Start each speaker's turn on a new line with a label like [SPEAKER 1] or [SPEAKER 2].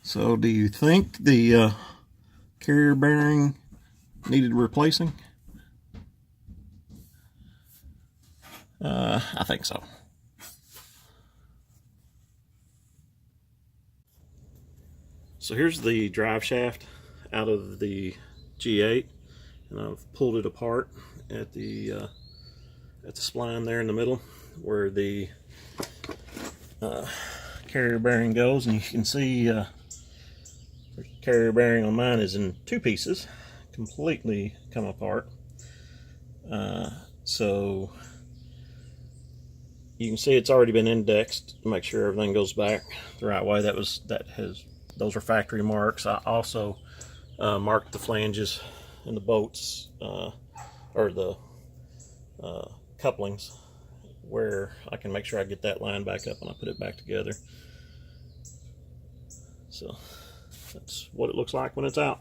[SPEAKER 1] So do you think the carrier bearing needed replacing? I think so. So here's the drive shaft out of the G8, and I've pulled it apart at the spline there in the middle where the carrier bearing goes, and you can see the carrier bearing on mine is in two pieces, completely come apart. So you can see it's already been indexed to make sure everything goes back the right way. Those are factory marks. I also marked the flanges and the bolts or the couplings where I can make sure I get that line back up when I put it back together. So that's what it looks like when it's out.